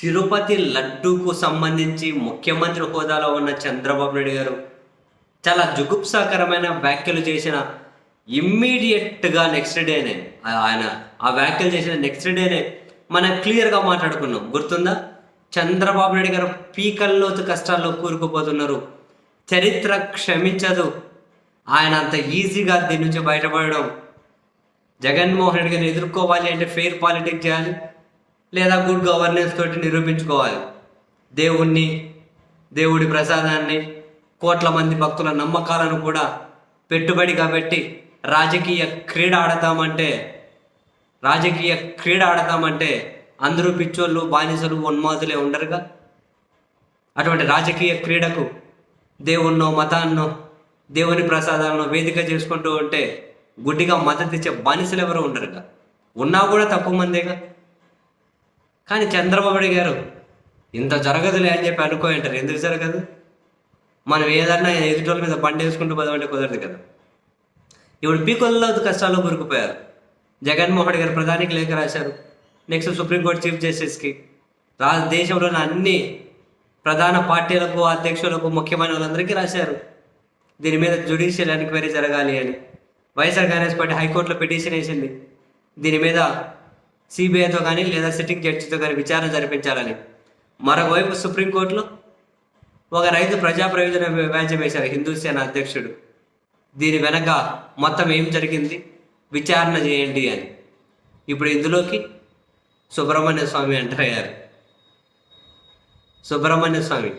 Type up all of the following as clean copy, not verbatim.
తిరుపతి లడ్డూకు సంబంధించి ముఖ్యమంత్రి హోదాలో ఉన్న చంద్రబాబు నాయుడు గారు చాలా జుగుప్సాకరమైన వ్యాఖ్యలు చేసిన ఇమ్మీడియట్గా నెక్స్ట్ డేనే ఆయన ఆ వ్యాఖ్యలు చేసిన నెక్స్ట్ డేనే మనం క్లియర్గా మాట్లాడుకున్నాం. గుర్తుందా? చంద్రబాబు నాయుడు గారు పీకల్లోతు కష్టాల్లో కూరుకుపోతున్నారు, చరిత్ర క్షమించదు, ఆయన అంత ఈజీగా దీని నుంచి బయటపడడం. జగన్మోహన్ రెడ్డి గారిని ఎదుర్కోవాలి అంటే ఫెయిర్ పాలిటిక్స్ చేయాలి, లేదా గుడ్ గవర్నెన్స్ తోటి నిరూపించుకోవాలి. దేవుడి ప్రసాదాన్ని, కోట్ల మంది భక్తుల నమ్మకాలను కూడా పెట్టుబడిగా పెట్టి రాజకీయ క్రీడ ఆడతామంటే అందరూ పిచ్చోళ్ళు, బానిసలు, ఉన్మాదులే ఉండరుగా. అటువంటి రాజకీయ క్రీడకు దేవుణ్ణో మతాన్నో దేవుని ప్రసాదాలను వేదిక చేసుకుంటూ ఉంటే గుడ్డిగా మద్దతు ఇచ్చే బానిసలు ఎవరు ఉండరుగా. ఉన్నా కూడా తక్కువ మందేగా. కానీ చంద్రబాబు నాయుడు గారు ఇంత జరగదులే అని చెప్పి అనుకోంటారు. ఎందుకు జరగదు? మనం ఏదన్నా ఎదుటోళ్ళ మీద వేసుకుంటూ పోదామంటే కుదరదు కదా. ఇప్పుడు పీకొల్లో కష్టాల్లో కూరుకుపోయారు. జగన్మోహన్ గారు ప్రధానికి లేఖ రాశారు, నెక్స్ట్ సుప్రీంకోర్టు చీఫ్ జస్టిస్కి, దేశంలోని అన్ని ప్రధాన పార్టీలకు, అధ్యక్షులకు, ముఖ్యమైన వాళ్ళందరికీ రాశారు దీని మీద జ్యుడిషియల్ ఎంక్వైరీ జరగాలి అని. వైఎస్ఆర్ కాంగ్రెస్ పార్టీ హైకోర్టులో పిటిషన్ వేసింది దీని మీద సిబిఐతో కానీ లేదా సిట్టింగ్ జడ్జితో కానీ విచారణ జరిపించాలని. మరోవైపు సుప్రీంకోర్టులో ఒక రైతు ప్రజా ప్రయోజన వ్యాజ్యం వేశారు హిందూ సేన అధ్యక్షుడు. దీని వెనక మొత్తం ఏం జరిగింది విచారణ చేయండి అని. ఇప్పుడు ఇందులోకి సుబ్రహ్మణ్య స్వామి ఎంటర్ అయ్యారు. సుబ్రహ్మణ్య స్వామి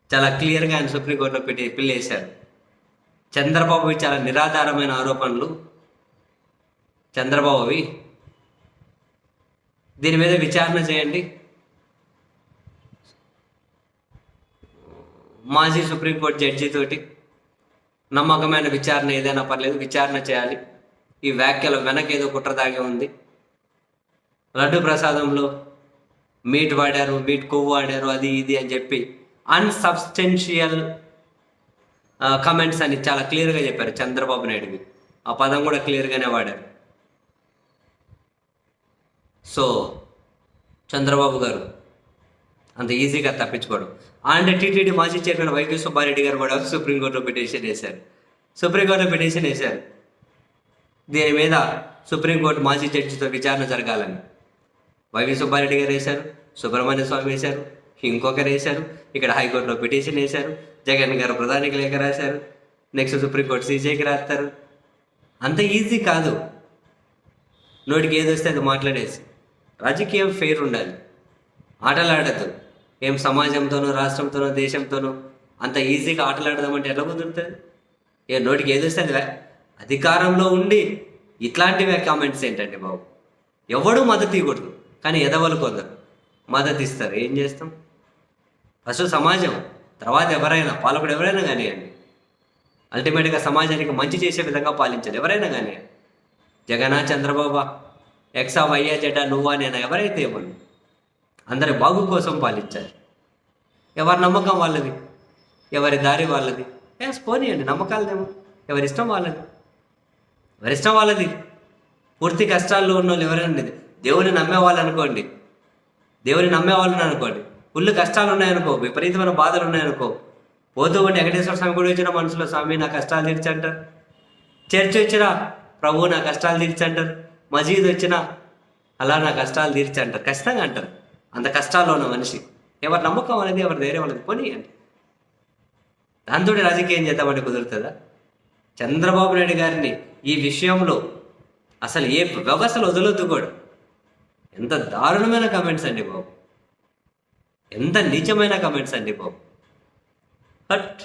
చాలా క్లియర్గా ఆయన సుప్రీంకోర్టులో పిల్లు వేశారు. చంద్రబాబువి చాలా నిరాధారమైన ఆరోపణలు, చంద్రబాబువి, దీని మీద విచారణ చేయండి. మాజీ సుప్రీంకోర్టు జడ్జి తోటి నమ్మకమైన విచారణ ఏదైనా పర్లేదు, విచారణ చేయాలి. ఈ వ్యాఖ్యల వెనక ఏదో కుట్ర దాగి ఉంది. లడ్డు ప్రసాదంలో మీట్ వాడారు, మీట్ కొవ్వు వాడారు, అది ఇది అని చెప్పి అన్సబ్స్టెన్షియల్ కమెంట్స్ అని చాలా క్లియర్గా చెప్పారు చంద్రబాబు నాయుడువి. ఆ పదం కూడా క్లియర్గానే వాడారు. సో చంద్రబాబు గారు అంత ఈజీగా తప్పించుకోవడం. అండ్ టీటీడీ మాజీ చైర్మన్ వైవి సుబ్బారెడ్డి గారు కూడా సుప్రీంకోర్టులో పిటిషన్ వేశారు. దీని మీద సుప్రీంకోర్టు మాజీ జడ్జితో విచారణ జరగాలని వైవి సుబ్బారెడ్డి గారు వేశారు, సుబ్రహ్మణ్య స్వామి వేశారు, ఇంకొకరు వేశారు, ఇక్కడ హైకోర్టులో పిటిషన్ వేశారు, జగన్ గారు ప్రధానికి లేఖ రాశారు, నెక్స్ట్ సుప్రీంకోర్టు సీజేకి రాస్తారు. అంత ఈజీ కాదు. నోటికి ఏది వస్తే అది మాట్లాడేసి. రాజకీయం ఫెయిర్ ఉండాలి, ఆటలాడద్దు. ఏం సమాజంతోనో, రాష్ట్రంతోనో, దేశంతోనో అంత ఈజీగా ఆటలాడదామంటే ఎలా కుదురుతుంది? నోటికి ఏది వస్తే అది. అధికారంలో ఉండి ఇట్లాంటివే కామెంట్స్ ఏంటండి బాబు? ఎవడూ మద్దతు ఇవ్వకూడదు, కానీ ఎదవలు కొందరు మద్దతు ఇస్తారు. ఏం చేస్తాం? ఫస్ట్ సమాజం, తర్వాత ఎవరైనా పాలకుడు ఎవరైనా కానివ్వండి. అల్టిమేట్గా సమాజానికి మంచి చేసే విధంగా పాలించాలి ఎవరైనా కానివ్వండి. జగనా, చంద్రబాబా, ఎక్సా, వయ్యా, జెడ్డా, నువ్వా, నేను ఎవరైతే ఇవ్వండి, అందరి బాగు కోసం పాలించాలి. ఎవరి నమ్మకం వాళ్ళది, ఎవరి దారి వాళ్ళది. పోనీయండి, నమ్మకాలదేమో, ఎవరిష్టం వాళ్ళది. పూర్తి కష్టాల్లో ఉన్న వాళ్ళు ఎవరైనా దేవుని నమ్మేవాళ్ళు అనుకోండి, ఫుల్ కష్టాలు ఉన్నాయనుకో, విపరీతమైన బాధలు ఉన్నాయనుకో, పోతూ ఉండి వెంకటేశ్వర స్వామి కూడా వచ్చిన మనసులో, స్వామి నా కష్టాలు తీర్చంటారు. చర్చ్ వచ్చినా ప్రభు నా కష్టాలు తీర్చంటారు. మసీద్ వచ్చినా అలా నా కష్టాలు తీర్చంటారు. ఖచ్చితంగా అంటారు. అంత కష్టాల్లో ఉన్న మనిషి. ఎవరి నమ్మకం అనేది, ఎవరి ధైర్యం అనేది పోనీయండి. దాంతో రాజకీయం చేద్దామంటే కుదురుతుందా? చంద్రబాబు నాయుడు గారిని ఈ విషయంలో అసలు ఏ వ్యవస్థలు వదలొద్దు కూడా. ఎంత దారుణమైన కమెంట్స్ అండి బాబు, ఎంత నీచమైన కమెంట్స్ అండి బాబు. బట్